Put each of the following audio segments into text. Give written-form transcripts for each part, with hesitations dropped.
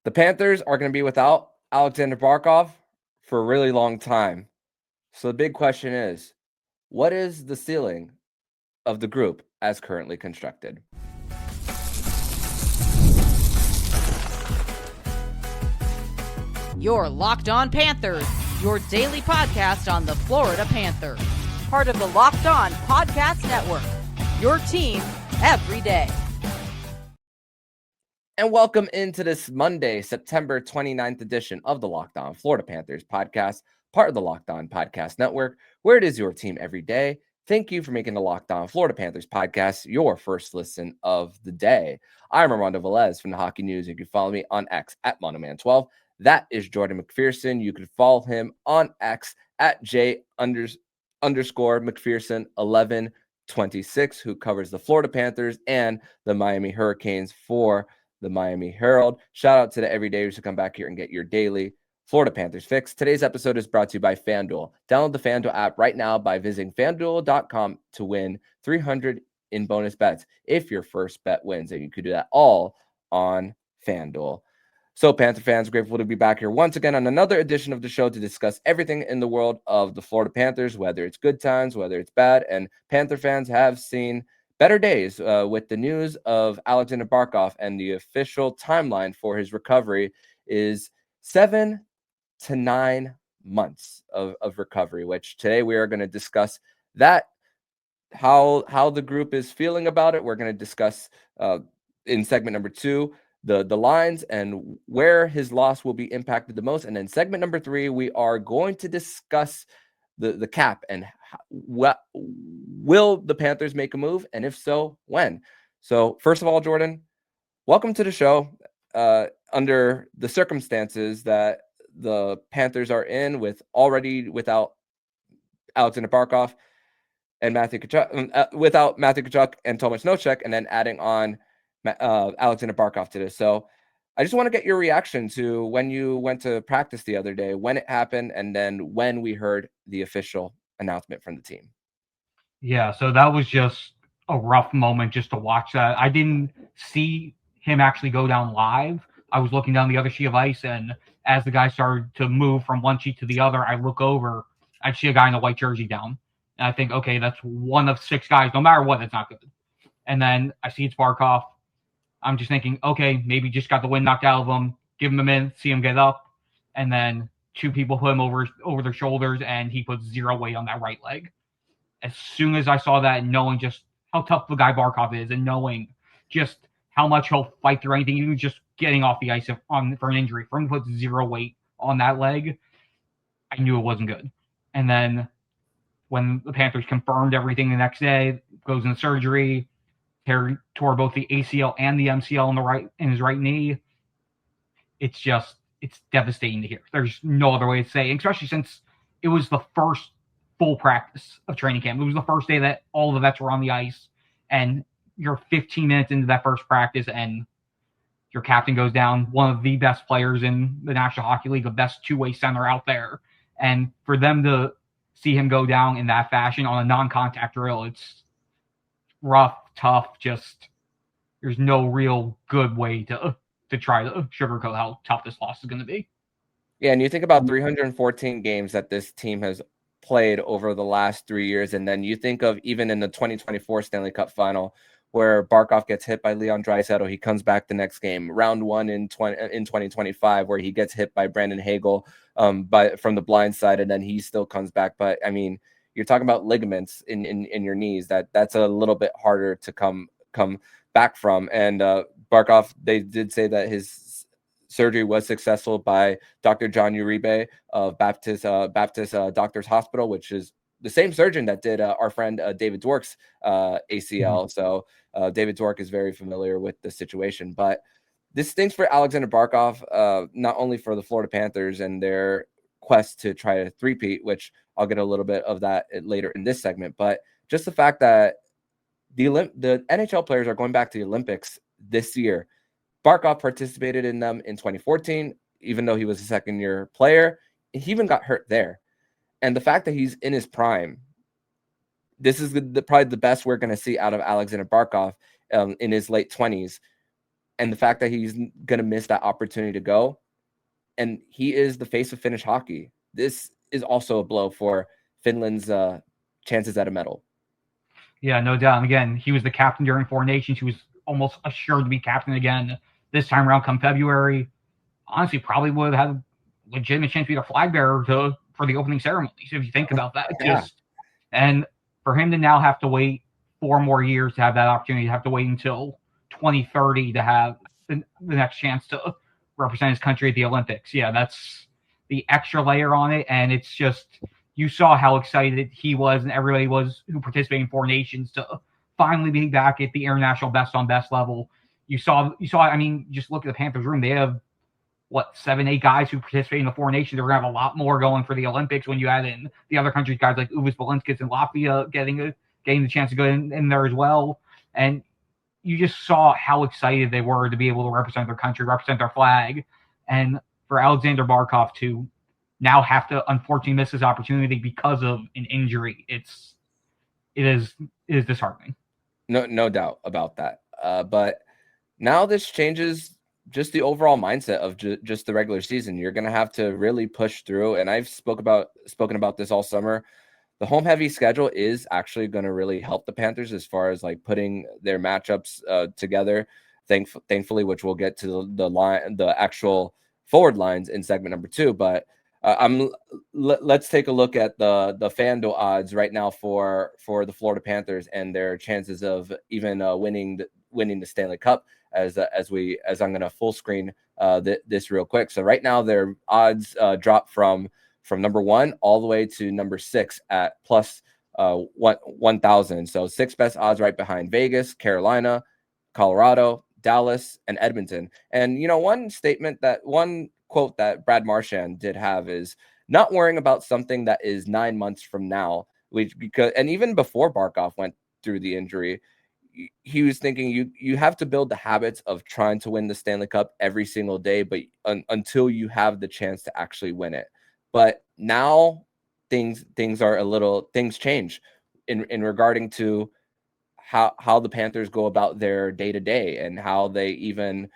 The Panthers are going to be without Aleksander Barkov for a really long time. So the big question is, what is the ceiling of the group as currently constructed? You're Locked On Panthers, your daily podcast on the Florida Panthers. Part of the Locked On Podcast Network, your team every day. And welcome into this Monday, September 29th edition of the Locked On Florida Panthers podcast, part of the Locked On Podcast Network, where it is your team every day. Thank you for making the Locked On Florida Panthers podcast your first listen of the day. I'm Armando Velez from the Hockey News. You can follow me on X at Monoman12. That is Jordan McPherson. You can follow him on X at J_McPherson1126, who covers the Florida Panthers and the Miami Hurricanes for the Miami Herald. Shout out to the everydayers who come back here and get your daily Florida Panthers fix. Today's episode is brought to you by FanDuel. Download the FanDuel app right now by visiting FanDuel.com to win $300 in bonus bets if your first bet wins. And you could do that all on FanDuel. So, Panther fans, grateful to be back here once again on another edition of the show to discuss everything in the world of the Florida Panthers, whether it's good times, whether it's bad. And Panther fans have seen better days with the news of Aleksander Barkov, and the official timeline for his recovery is 7 to 9 months of recovery, which today we are going to discuss that, how the group is feeling about it. We're going to discuss in segment number 2 the lines and where his loss will be impacted the most. And then segment number 3, we are going to discuss the cap and what will the Panthers make a move, and if so, when. So first of all, Jordan, welcome to the show. Under the circumstances that the Panthers are in, with already without Aleksander Barkov and Matthew Tkachuk, without Matthew Tkachuk and Tomas Nosek, and then adding on Aleksander Barkov to this. So I just want to get your reaction to when you went to practice the other day, when it happened, and then when we heard the official announcement from the team. Yeah, so that was just a rough moment just to watch that. I didn't see him actually go down live. I was looking down the other sheet of ice, and as the guy started to move from one sheet to the other, I look over, I see a guy in a white jersey down. And I think, okay, that's one of 6 guys. No matter what, it's not good. And then I see it's Barkov. I'm just thinking, okay, maybe just got the wind knocked out of him, give him a minute, see him get up. And then 2 people put him over their shoulders, and he puts 0 weight on that right leg. As soon as I saw that, and knowing just how tough the guy Barkov is, and knowing just how much he'll fight through anything, even just getting off the ice for an injury, for him to put 0 weight on that leg, I knew it wasn't good. And then when the Panthers confirmed everything the next day, goes into surgery, tore both the ACL and the MCL in his right knee. It's devastating to hear. There's no other way to say it, especially since it was the first full practice of training camp. It was the first day that all the vets were on the ice, and you're 15 minutes into that first practice, and your captain goes down, one of the best players in the National Hockey League, the best two-way center out there. And for them to see him go down in that fashion on a non-contact drill, it's rough, tough. Just there's no real good way to try to sugarcoat how tough this loss is going to be. Yeah, and you think about 314 games that this team has played over the last 3 years, and then you think of even in the 2024 Stanley Cup Final, where Barkov gets hit by Leon Draisaitl, he comes back the next game. Round 1 in 2025, where he gets hit by Brandon Hagel from the blind side, and then he still comes back. But I mean, you're talking about ligaments in your knees. That's a little bit harder to come back from. And Barkov, they did say that his surgery was successful by Dr. John Uribe of Baptist Doctors Hospital, which is the same surgeon that did our friend David Dwork's ACL. Mm-hmm. So David Dwork is very familiar with the situation. But this stinks for Aleksander Barkov, not only for the Florida Panthers and their quest to try to three-peat, which I'll get a little bit of that later in this segment, but just the fact that the NHL players are going back to the Olympics this year. Barkov participated in them in 2014, even though he was a second-year player. He even got hurt there. And the fact that he's in his prime, this is probably the best we're going to see out of Aleksander Barkov in his late 20s. and the fact that he's going to miss that opportunity to go, and he is the face of Finnish hockey. This is also a blow for Finland's chances at a medal. Yeah, no doubt. And again, he was the captain during Four Nations. He was almost assured to be captain again this time around come February. Honestly, probably would have had a legitimate chance to be the flag bearer for the opening ceremony. So if you think about that, and for him to now have to wait 4 more years to have that opportunity, to have to wait until 2030 to have the next chance to represent his country at the Olympics. Yeah, that's the extra layer on it. And it's just, you saw how excited he was and everybody was who participated in Four Nations to finally be back at the international best on best level. You saw, I mean, just look at the Panthers room. They have, 7, 8 guys who participate in the Four Nations. They're going to have a lot more going for the Olympics when you add in the other countries, guys like Uvis Balinskis and Latvia getting the chance to go in there as well. And you just saw how excited they were to be able to represent their country, represent their flag. And for Aleksander Barkov to now have to unfortunately miss his opportunity because of an injury, it is disheartening. No doubt about that. But now this changes just the overall mindset of just the regular season. You're going to have to really push through. And I've spoken about this all summer. The home heavy schedule is actually going to really help the Panthers as far as like putting their matchups together. Thankfully, which we'll get to the actual forward lines in segment number 2. But let's take a look at the FanDuel odds right now for the Florida Panthers and their chances of even winning the Stanley Cup. As I'm going to full screen this real quick. So right now their odds drop from number 1 all the way to number 6 at plus 1,000. So 6 best odds right behind Vegas, Carolina, Colorado, Dallas, and Edmonton. And one quote that Brad Marchand did have is not worrying about something that is 9 months from now, and even before Barkov went through the injury, he was thinking you have to build the habits of trying to win the Stanley Cup every single day, but until you have the chance to actually win it. But now things change in regarding to how the Panthers go about their day to day, and how they even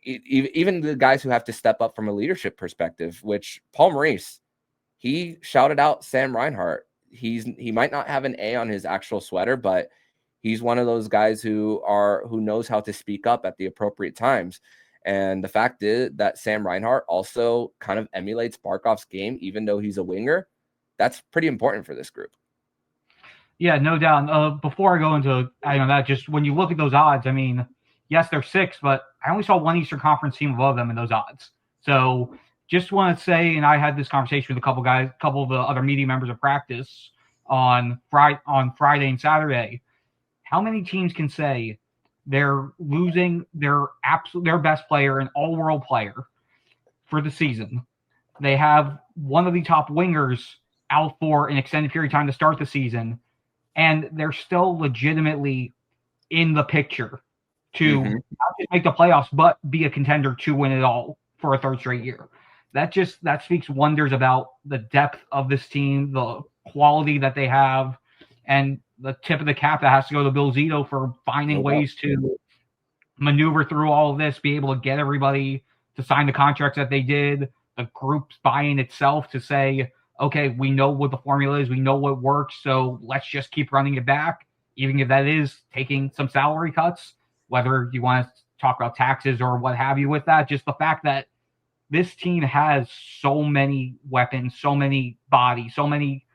the guys who have to step up from a leadership perspective, which Paul Maurice, he shouted out Sam Reinhart. He might not have an A on his actual sweater, but he's one of those guys who knows how to speak up at the appropriate times. And the fact is that Sam Reinhart also kind of emulates Barkov's game, even though he's a winger. That's pretty important for this group. Yeah, no doubt. Before I go into that, just when you look at those odds, I mean, yes, they're 6, but I only saw one Eastern Conference team above them in those odds. So just want to say, and I had this conversation with a couple of the other media members of practice on Friday and Saturday. How many teams can say they're losing their best player, an all-world player, for the season? They have one of the top wingers out for an extended period of time to start the season, and they're still legitimately in the picture to not just make the playoffs, but be a contender to win it all for a 3rd straight year. That speaks wonders about the depth of this team, the quality that they have, and the tip of the cap that has to go to Bill Zito for finding ways to maneuver through all of this, be able to get everybody to sign the contracts that they did, the group's buying itself to say, okay, we know what the formula is, we know what works, so let's just keep running it back, even if that is taking some salary cuts, whether you want to talk about taxes or what have you with that. Just the fact that this team has so many weapons, so many bodies, so many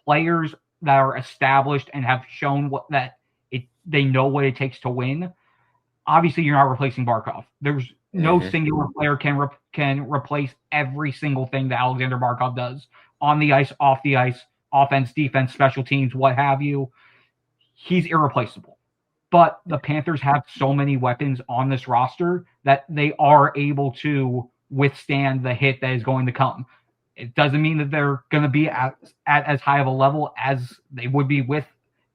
players that are established and have shown they know what it takes to win. Obviously, you're not replacing Barkov. There's no singular player can replace every single thing that Aleksander Barkov does on the ice, off the ice, offense, defense, special teams, what have you. He's irreplaceable. But the Panthers have so many weapons on this roster that they are able to withstand the hit that is going to come. It doesn't mean that they're going to be at as high of a level as they would be with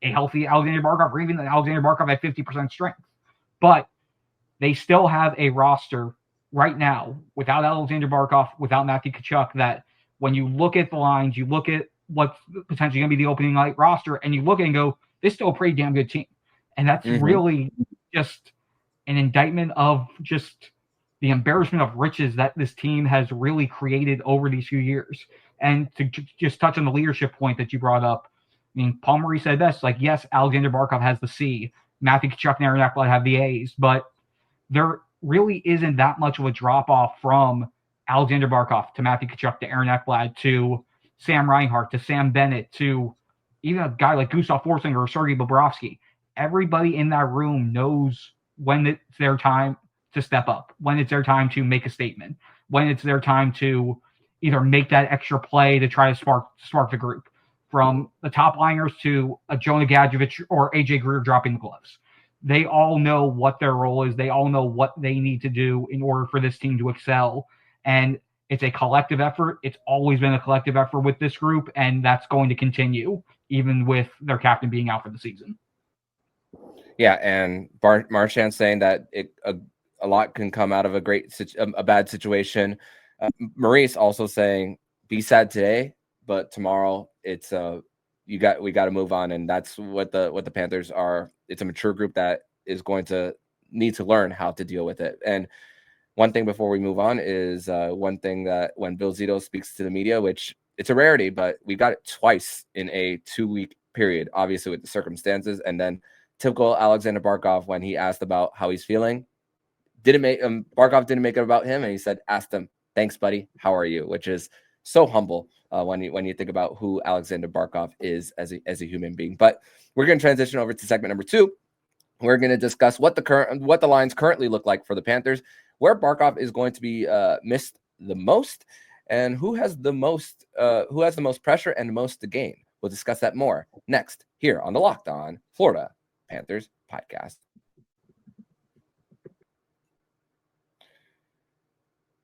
a healthy Aleksander Barkov, or even an Aleksander Barkov at 50% strength. But they still have a roster right now without Aleksander Barkov, without Matthew Tkachuk, that when you look at the lines, you look at what's potentially going to be the opening night roster, and you look at it and go, this is still a pretty damn good team. And that's really just an indictment of just the embarrassment of riches that this team has really created over these few years. And to just touch on the leadership point that you brought up, I mean, Paul Maurice said best, like, yes, Aleksander Barkov has the C, Matthew Tkachuk and Aaron Ekblad have the A's, but there really isn't that much of a drop-off from Aleksander Barkov to Matthew Tkachuk to Aaron Ekblad to Sam Reinhart to Sam Bennett to even a guy like Gustav Forslinger or Sergei Bobrovsky. Everybody in that room knows when it's their time to step up, when it's their time to make a statement, when it's their time to either make that extra play to try to spark the group. From the top liners to a Jonah Gadjevich or AJ Greer dropping the gloves. They all know what their role is. They all know what they need to do in order for this team to excel. And it's a collective effort. It's always been a collective effort with this group, and that's going to continue, even with their captain being out for the season. Yeah, and Marchand saying that a lot can come out of a bad situation. Maurice also saying, be sad today, but tomorrow it's we got to move on, and that's what the Panthers are. It's a mature group that is going to need to learn how to deal with it. And one thing before we move on is one thing that when Bill Zito speaks to the media, which it's a rarity, but we got it twice in a 2-week period, obviously with the circumstances, and then typical Aleksander Barkov when he asked about how he's feeling, Barkov didn't make it about him, and he said, asked him, "Thanks, buddy. How are you?" Which is so humble when you think about who Aleksander Barkov is as a human being. But we're going to transition over to segment number 2. We're going to discuss what the lines currently look like for the Panthers, where Barkov is going to be missed the most, and who has the most pressure and the most to gain. We'll discuss that more next here on the Locked On Florida Panthers podcast.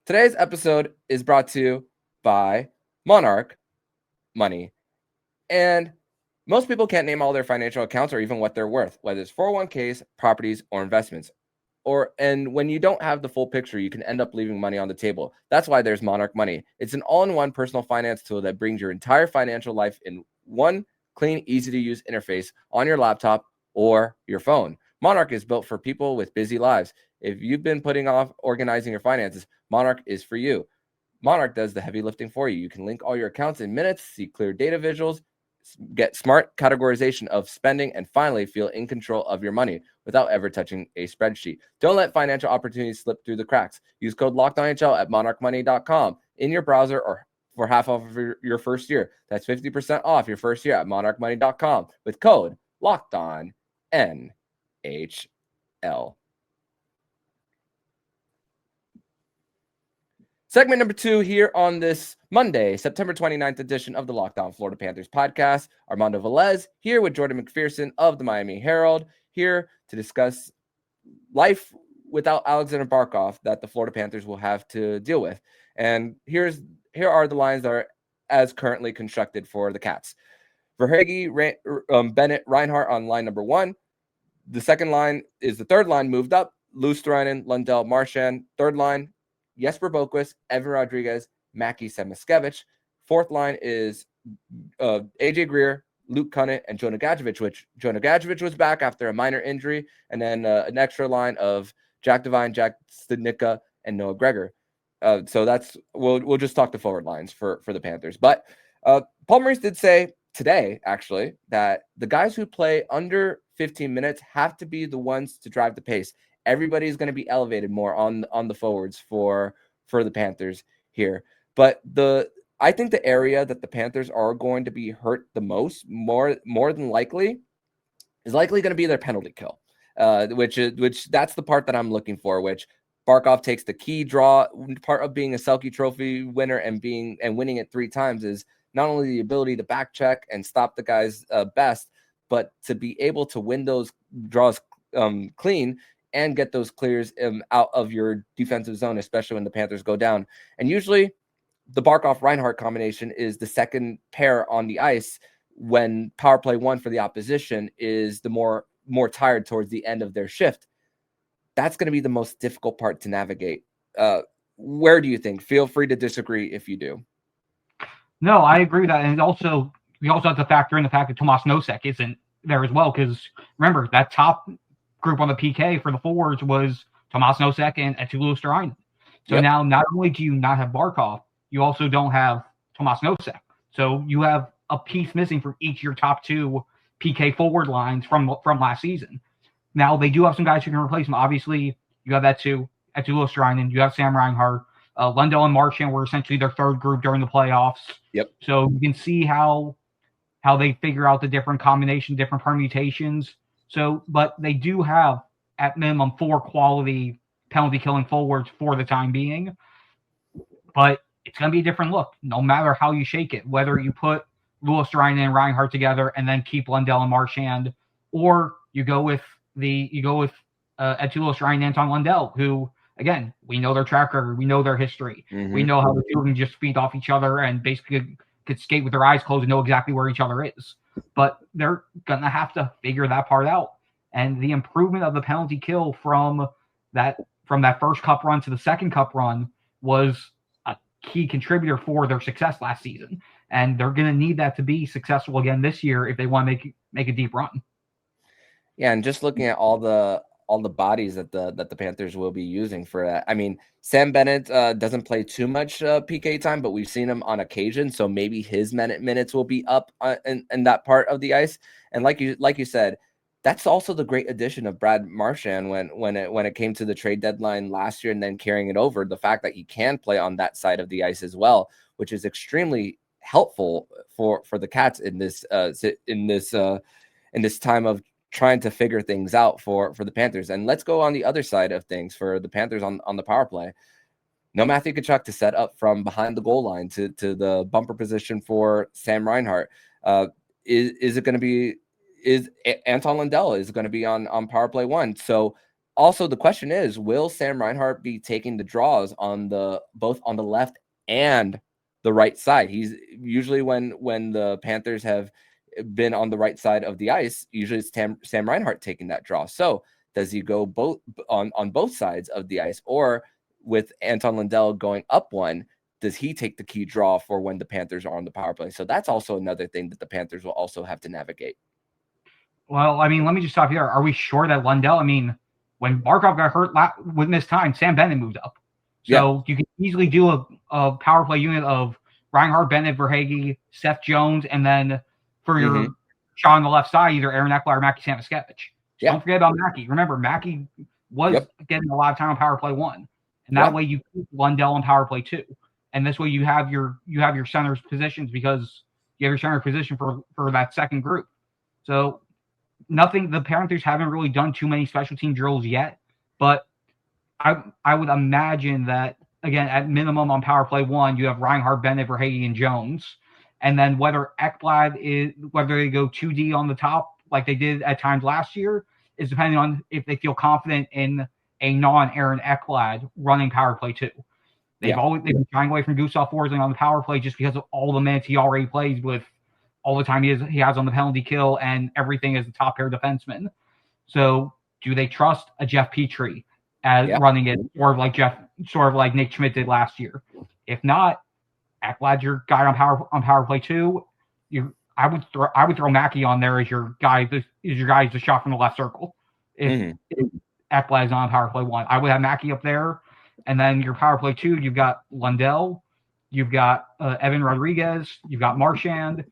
Today's episode is brought to you by Monarch Money. And most people can't name all their financial accounts or even what they're worth, whether it's 401ks, properties, or investments. And when you don't have the full picture, you can end up leaving money on the table. That's why there's Monarch Money. It's an all-in-one personal finance tool that brings your entire financial life in one clean, easy-to-use interface on your laptop or your phone. Monarch is built for people with busy lives. If you've been putting off organizing your finances, Monarch is for you. Monarch does the heavy lifting for you. You can link all your accounts in minutes, see clear data visuals, get smart categorization of spending, and finally feel in control of your money without ever touching a spreadsheet. Don't let financial opportunities slip through the cracks. Use code LOCKEDONNHL at monarchmoney.com in your browser or for half off of your first year. That's 50% off your first year at monarchmoney.com with code LOCKEDONNHL. Segment number 2 here on this Monday, September 29th edition of the Locked On Florida Panthers podcast. Armando Velez here with Jordan McPherson of the Miami Herald, here to discuss life without Aleksander Barkov that the Florida Panthers will have to deal with. And here are the lines that are as currently constructed for the Cats. Verhaeghe, Bennett, Reinhart on line number 1. The second line is the third line moved up. Luostarinen, Lundell, Marchand. Third line, Jesper Boquist, Evan Rodriguez, Mackie Samoskevich. Fourth line is AJ Greer, Luke Kunin, and Jonah Gadjevich, which Jonah Gadjevich was back after a minor injury. And then an extra line of Jack Devine, Jack Studnicka, and Noah Gregor. So that's we'll just talk the forward lines for the Panthers. But Paul Maurice did say today, actually, that the guys who play under 15 minutes have to be the ones to drive the pace. Everybody's going to be elevated more on the forwards for the Panthers here. But I think the area that the Panthers are going to be hurt the most, more than likely, is likely going to be their penalty kill, which that's the part that I'm looking for, which Barkov takes the key draw. Part of being a Selke Trophy winner and winning it 3 times is not only the ability to back check and stop the guy's best, but to be able to win those draws clean and get those clears out of your defensive zone, especially when the Panthers go down. And usually the Barkov-Reinhart combination is the second pair on the ice when power play 1 for the opposition is the more tired towards the end of their shift. That's going to be the most difficult part to navigate. Where do you think? Feel free to disagree if you do. No, I agree with that. And we also have to factor in the fact that Tomas Nosek isn't there as well, because remember, that top group on the PK for the forwards was Tomas Nosek and Eetu Luostarinen. So now not only do you not have Barkov, you also don't have Tomas Nosek. So you have a piece missing from each of your top two PK forward lines from last season. Now, they do have some guys who can replace him. Obviously, you have Eetu Luostarinen, you have Sam Reinhart. Lundell and Marchand were essentially their third group during the playoffs. Yep. So you can see how they figure out the different combinations, different permutations. So, but they do have, at minimum, 4 quality penalty-killing forwards for the time being. But it's going to be a different look, no matter how you shake it. Whether you put Luostarinen and Reinhart together and then keep Lundell and Marchand, or you go with Eetu Luostarinen and Anton Lundell, who, again, we know their track record, we know their history, we know how the two of them just feed off each other and basically could skate with their eyes closed and know exactly where each other is. But they're gonna have to figure that part out. And the improvement of the penalty kill from that first cup run to the second cup run was a key contributor for their success last season. And they're gonna need that to be successful again this year if they want to make a deep run. Yeah, and just looking at all the bodies that the Panthers will be using for that. I mean, Sam Bennett doesn't play too much PK time, but we've seen him on occasion, so maybe his minutes will be up in that part of the ice. And like you said, that's also the great addition of Brad Marchand when it came to the trade deadline last year, and then carrying it over. The fact that he can play on that side of the ice as well, which is extremely helpful for the Cats in this time of trying to figure things out for the Panthers. And let's go on the other side of things for the Panthers on the power play. No Matthew Tkachuk to set up from behind the goal line to the bumper position for Sam Reinhart. Is Anton Lundell is going to be on power play 1. So also the question is, will Sam Reinhart be taking the draws both on the left and the right side? He's usually when the Panthers have been on the right side of the ice, usually it's Sam Reinhart taking that draw. So does he go both on both sides of the ice, or with Anton Lundell going up 1, does he take the key draw for when the Panthers are on the power play? So that's also another thing that the Panthers will also have to navigate. Well, I mean, let me just stop here. Are we sure that Lundell, I mean, when Barkov got hurt within this time, Sam Bennett moved up. So you could easily do a power play unit of Reinhart, Bennett, Verhaeghe, Seth Jones, and then for your shot on the left side, either Aaron Ekblad or Mackie Samoskevich. Don't forget about Mackie. Remember, Mackie was getting a lot of time on power play 1. And that way you keep Lundell on power play 2. And this way you have your center's positions, because you have your center position for that second group. So the Panthers haven't really done too many special team drills yet, but I would imagine that, again, at minimum on power play 1, you have Reinhart, Bennett, Verhaeghe, and Jones. And then whether they go 2D on the top like they did at times last year is depending on if they feel confident in a non-Aaron Ekblad running power play 2. They've been shying away from Gustav Forsling on the power play just because of all the minutes he already plays with, all the time he has on the penalty kill, and everything as a top pair defenseman. So do they trust a Jeff Petrie as running it, or sort of like Nick Schmidt did last year? If not, Ekblad's your guy on power play 2. I would throw Mackie on there as your guy. Is the shot from the left circle. If Ekblad is on power play 1, I would have Mackie up there, and then your power play 2, you've got Lundell, you've got Evan Rodriguez, you've got Marchand,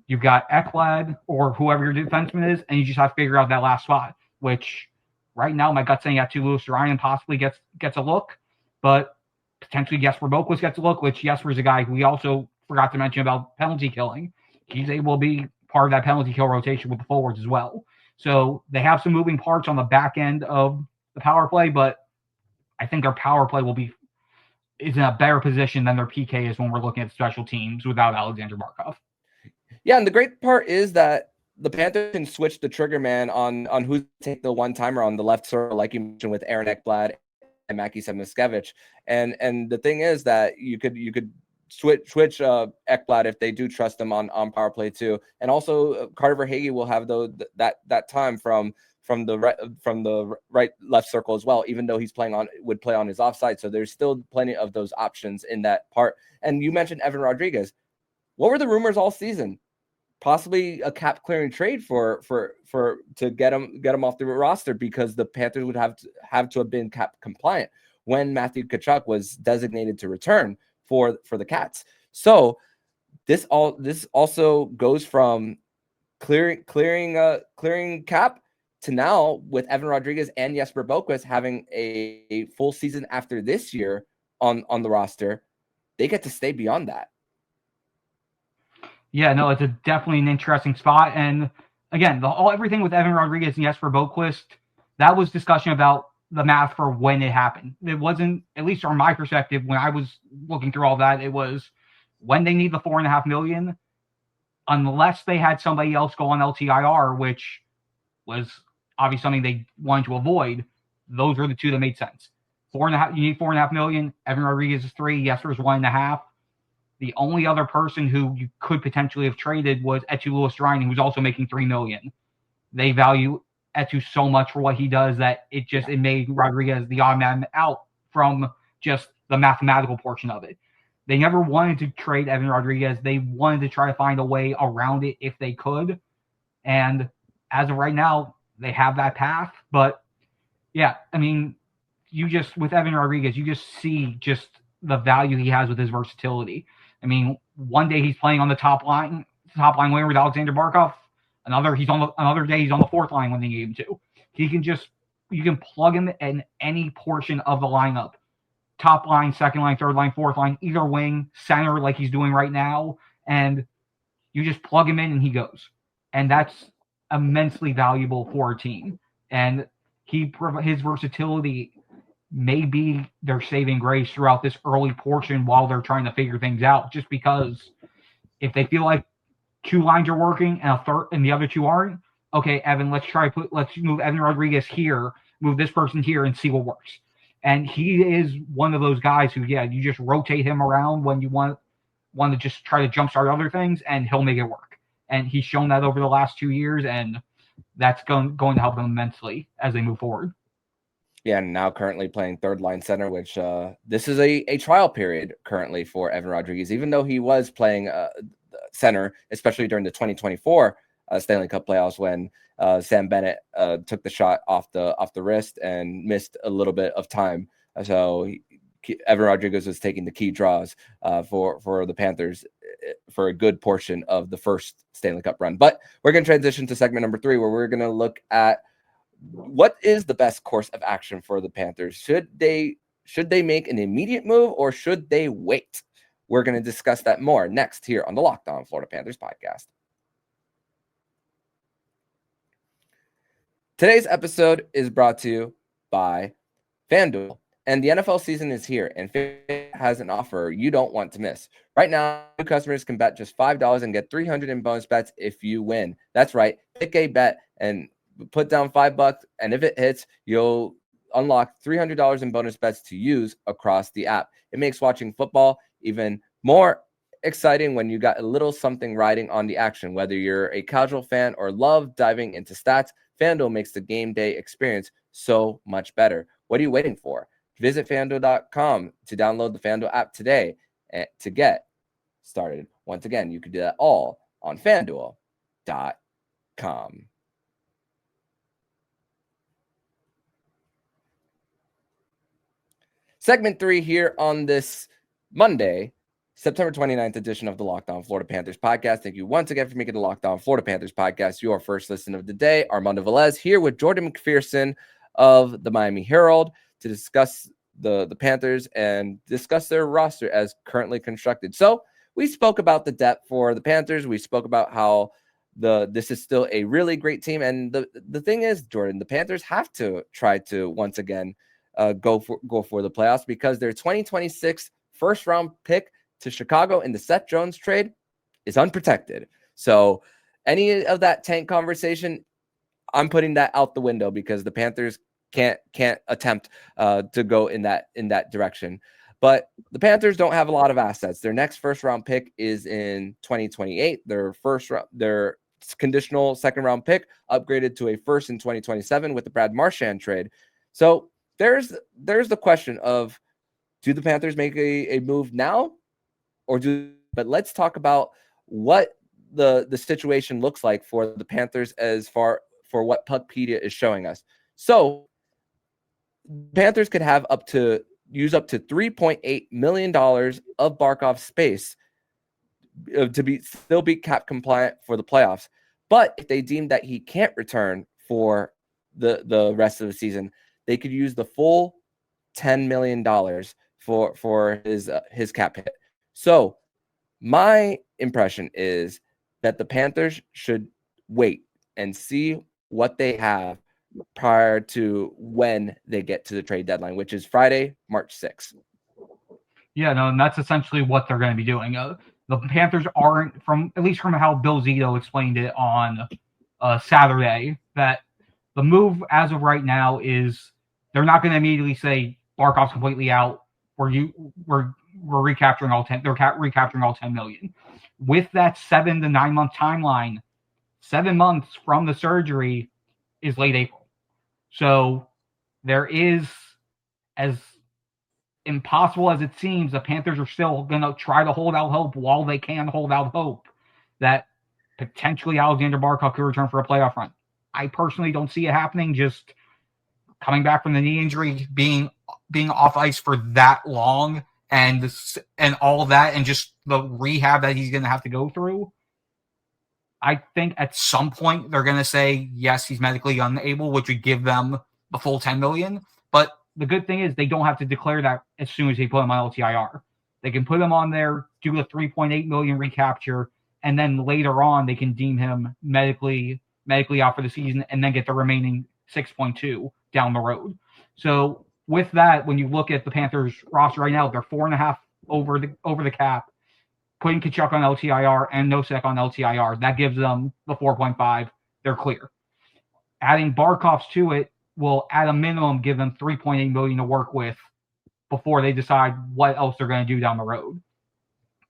you've got Ekblad or whoever your defenseman is, and you just have to figure out that last spot. Which right now my gut's saying Eetu Luostarinen possibly gets a look, but potentially Jesper Boquist gets a look, which Jesper is a guy who we also forgot to mention about penalty killing. He's able to be part of that penalty kill rotation with the forwards as well. So they have some moving parts on the back end of the power play, but I think their power play is in a better position than their PK is when we're looking at special teams without Aleksander Barkov. Yeah, and the great part is that the Panthers can switch the trigger man on who to take the one-timer on the left circle, like you mentioned with Aaron Ekblad and Mackie Samoskevich. And the thing is that you could switch Ekblad if they do trust him on power play 2. And also Carter Verhaeghe will have that time from the right left circle as well, even though would play on his offside. So there's still plenty of those options in that part. And you mentioned Evan Rodriguez. What were the rumors all season? possibly a cap clearing trade for to get him off the roster, because the Panthers would have to have been cap compliant when Matthew Tkachuk was designated to return for the Cats. So this also goes from clearing cap to now with Evan Rodriguez and Jesper Boquist having a full season after this year on the roster. They get to stay beyond that. Yeah, no, it's definitely an interesting spot. And again, everything with Evan Rodriguez and Jesper Boquist, that was discussion about the math for when it happened. It wasn't, at least from my perspective, when I was looking through all that, it was when they need the $4.5 million, unless they had somebody else go on LTIR, which was obviously something they wanted to avoid. Those were the two that made sense. You need $4.5 million. Evan Rodriguez is $3 million. Jesper is $1.5 million. The only other person who you could potentially have traded was Etu Louis-Ryan, who's also making $3 million. They value Etu so much for what he does that it made Rodriguez the odd man out from just the mathematical portion of it. They never wanted to trade Evan Rodriguez. They wanted to try to find a way around it if they could. And as of right now, they have that path. But yeah, I mean, with Evan Rodriguez, you just see just the value he has with his versatility. I mean, one day he's playing on the top line winger with Aleksander Barkov. Another day he's on the fourth line when they need him to. You can plug him in any portion of the lineup. Top line, second line, third line, fourth line, either wing, center, like he's doing right now, and you just plug him in and he goes. And that's immensely valuable for a team. And his versatility may be their saving grace throughout this early portion while they're trying to figure things out, just because if they feel like two lines are working and the other two aren't, okay, Evan, let's move Evan Rodriguez here, move this person here and see what works. And he is one of those guys who, you just rotate him around when you want to just try to jumpstart other things, and he'll make it work. And he's shown that over the last 2 years, and that's going to help them immensely as they move forward. Yeah, and now currently playing third line center, which this is a trial period currently for Evan Rodriguez, even though he was playing center, especially during the 2024 Stanley Cup playoffs when Sam Bennett took the shot off the wrist and missed a little bit of time. So Evan Rodriguez was taking the key draws for the Panthers for a good portion of the first Stanley Cup run. But we're going to transition to segment number 3, where we're going to look at what is the best course of action for the Panthers. Should they make an immediate move, or should they wait? We're going to discuss that more next here on the Locked On Florida Panthers podcast. Today's episode is brought to you by FanDuel. And the NFL season is here, and FanDuel has an offer you don't want to miss. Right now, new customers can bet just $5 and get $300 in bonus bets if you win. That's right. Pick a bet and put down $5, and if it hits, you'll unlock $300 in bonus bets to use across the app. It makes watching football even more exciting when you got a little something riding on the action. Whether you're a casual fan or love diving into stats, FanDuel makes the game day experience so much better. What are you waiting for? Visit FanDuel.com to download the FanDuel app today to get started. Once again, you can do that all on FanDuel.com. Segment 3 here on this Monday, September 29th edition of the Locked On Florida Panthers podcast. Thank you once again for making the Locked On Florida Panthers podcast your first listen of the day. Armando Velez here with Jordan McPherson of the Miami Herald to discuss the Panthers and discuss their roster as currently constructed. So we spoke about the depth for the Panthers. We spoke about how this is still a really great team. And the thing is, Jordan, the Panthers have to try to once again go for the playoffs, because their 2026 first round pick to Chicago in the Seth Jones trade is unprotected. So any of that tank conversation, I'm putting that out the window, because the Panthers can't attempt to go in that direction. But the Panthers don't have a lot of assets. Their next first round pick is in 2028. Their conditional second round pick upgraded to a first in 2027 with the Brad Marchand trade. So there's the question of, do the Panthers make a move now, but let's talk about what the situation looks like for the Panthers as far for what Puckpedia is showing us. So Panthers could have use up to $3.8 million of Barkov space to still be cap compliant for the playoffs. But if they deem that he can't return for the rest of the season, they could use the full $10 million for his cap hit. So my impression is that the Panthers should wait and see what they have prior to when they get to the trade deadline, which is Friday, March 6th. Yeah, no, and that's essentially what they're going to be doing. The Panthers aren't, at least from how Bill Zito explained it on Saturday, that the move as of right now is they're not going to immediately say Barkov's completely out. We're recapturing all 10. They're recapturing all 10 million. With that 7 to 9 month timeline, 7 months from the surgery is late April. So there is, as impossible as it seems, the Panthers are still going to try to hold out hope while they can hold out hope that potentially Aleksander Barkov could return for a playoff run. I personally don't see it happening. Just coming back from the knee injury, being off ice for that long, and all of that, and just the rehab that he's going to have to go through. I think at some point they're going to say, yes, he's medically unable, which would give them the full $10 million. But the good thing is they don't have to declare that as soon as they put him on LTIR. They can put him on there, do the $3.8 million recapture, and then later on they can deem him medically out for the season, and then get the remaining 6.2 down the road. So with that, when you look at the Panthers roster right now, they're 4.5 over the cap. Putting Tkachuk on LTIR and Nosek on LTIR, that gives them the 4.5. They're clear. Adding Barkov's to it will, at a minimum, give them $3.8 million to work with before they decide what else they're going to do down the road.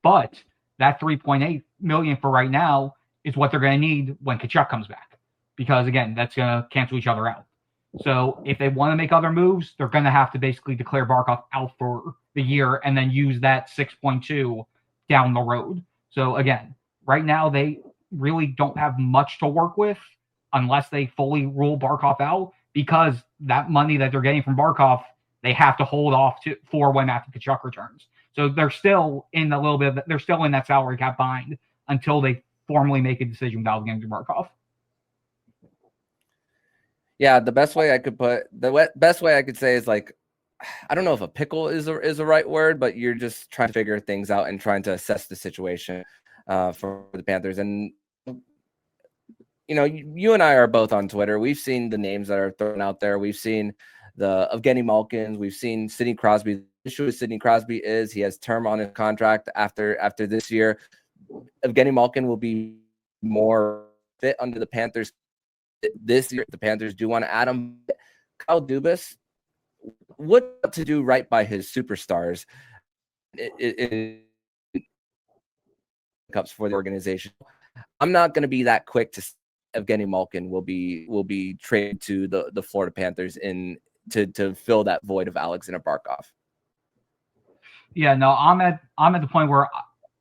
But that $3.8 million for right now is what they're going to need when Tkachuk comes back, because again, that's going to cancel each other out. So if they want to make other moves, they're going to have to basically declare Barkov out for the year and then use that 6.2 down the road. So again, right now they really don't have much to work with unless they fully rule Barkov out, because that money that they're getting from Barkov, they have to hold off for when Matthew Tkachuk returns. So they're still in they're still in that salary cap bind until they formally make a decision about getting to Barkov. Yeah, the best way I could say is, like, I don't know if a pickle is a right word, but you're just trying to figure things out and trying to assess the situation for the Panthers. And, you know, you and I are both on Twitter. We've seen the names that are thrown out there. We've seen the Evgeny Malkins. We've seen Sidney Crosby. The issue with Sidney Crosby is he has term on his contract after this year. Evgeny Malkin will be more fit under the Panthers this year. The Panthers do want to add him. Kyle Dubas, what to do right by his superstars cups for the organization. I'm not going to be that quick to Evgeny Malkin will be traded to the Florida Panthers to fill that void of Aleksander Barkov. Yeah, no, I'm at the point where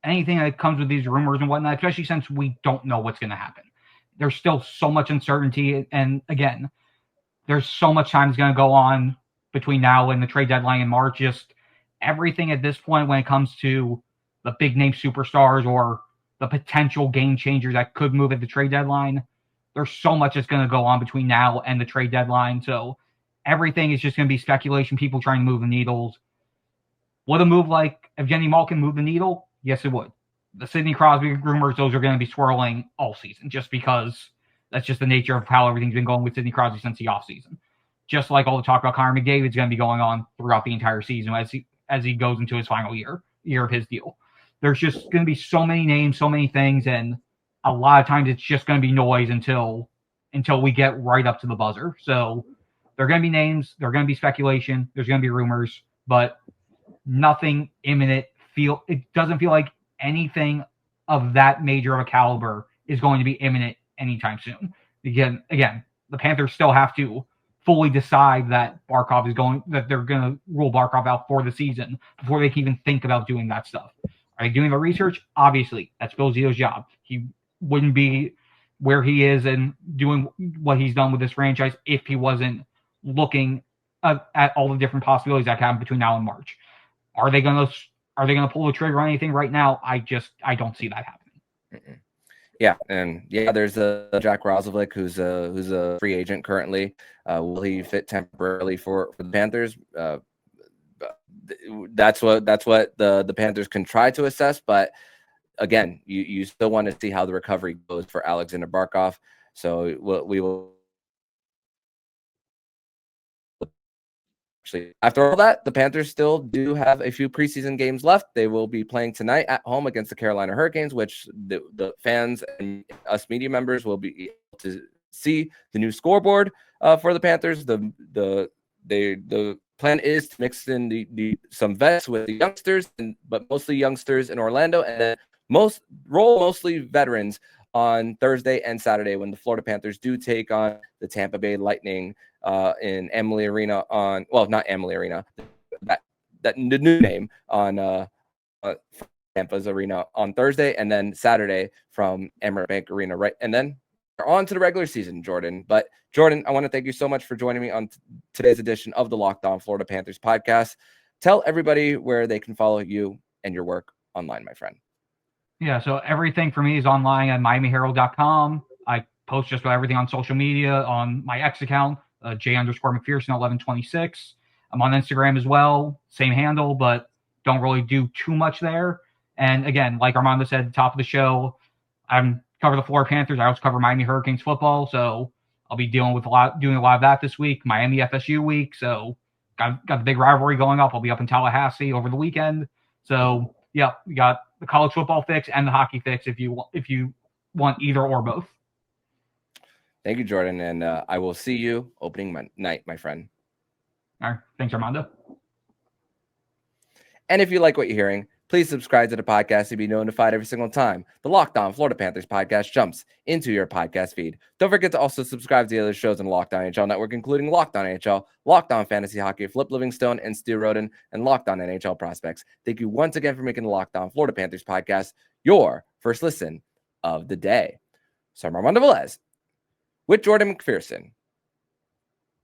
anything that comes with these rumors and whatnot, especially since we don't know what's going to happen, there's still so much uncertainty, and again, there's so much time that's going to go on between now and the trade deadline in March. Just everything at this point when it comes to the big name superstars or the potential game changers that could move at the trade deadline, there's so much that's going to go on between now and the trade deadline. So everything is just going to be speculation, people trying to move the needles. Would a move like Evgeny Malkin move the needle? Yes, it would. The Sidney Crosby rumors, those are going to be swirling all season, just because that's just the nature of how everything's been going with Sidney Crosby since the offseason. Just like all the talk about Connor McDavid's going to be going on throughout the entire season as he goes into his final year of his deal. There's just going to be so many names, so many things, and a lot of times it's just going to be noise until we get right up to the buzzer. So there are going to be names, there are going to be speculation, there's going to be rumors, but nothing imminent. It doesn't feel like anything of that major of a caliber is going to be imminent anytime soon. Again, the Panthers still have to fully decide that they're going to rule Barkov out for the season before they can even think about doing that stuff. Are they doing the research? Obviously, that's Bill Zito's job. He wouldn't be where he is and doing what he's done with this franchise if he wasn't looking at all the different possibilities that happen between now and March. Are they gonna pull the trigger on anything right now? I don't see that happening. Mm-mm. Yeah, and there's a Jack Roslovic who's a free agent currently. Will he fit temporarily for the Panthers? That's what the Panthers can try to assess, but again, you still want to see how the recovery goes for Aleksander Barkov. So we will actually, after all that, the Panthers still do have a few preseason games left. They will be playing tonight at home against the Carolina Hurricanes, which the fans and us media members will be able to see the new scoreboard for the Panthers. The plan is to mix in some vets with the youngsters, but mostly youngsters in Orlando, and then mostly veterans on Thursday and Saturday when the Florida Panthers do take on the Tampa Bay Lightning in Amalie Arena not Amalie Arena, that the new name on Tampa's arena on Thursday, and then Saturday from Emirates Bank Arena, right? And then we're on to the regular season, Jordan. But Jordan, I want to thank you so much for joining me on today's edition of the Locked On Florida Panthers podcast. Tell everybody where they can follow you and your work online, my friend. Yeah, so everything for me is online at MiamiHerald.com. I post just about everything on social media on my X account, J_McPherson 1126. I'm on Instagram as well, same handle, but don't really do too much there. And again, like Armando said at the top of the show, I'm cover the Florida Panthers. I also cover Miami Hurricanes football, so I'll be doing a lot of that this week. Miami FSU week, so got the big rivalry going up. I'll be up in Tallahassee over the weekend. So yeah, we got the college football fix and the hockey fix if you want either or both. Thank you, Jordan, and I will see you opening night, my friend. All right, thanks, Armando. And if you like what you're hearing, please subscribe to the podcast to be notified every single time the Locked On Florida Panthers podcast jumps into your podcast feed. Don't forget to also subscribe to the other shows on the Locked On NHL Network, including Locked On NHL, Locked On Fantasy Hockey, Flip Livingstone and Stu Roden, and Locked On NHL Prospects. Thank you once again for making the Locked On Florida Panthers podcast your first listen of the day. So I'm Armando Velez with Jordan McPherson,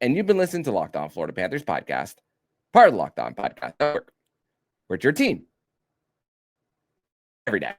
and you've been listening to Locked On Florida Panthers podcast, part of the Locked On Podcast Network. We're your team every day.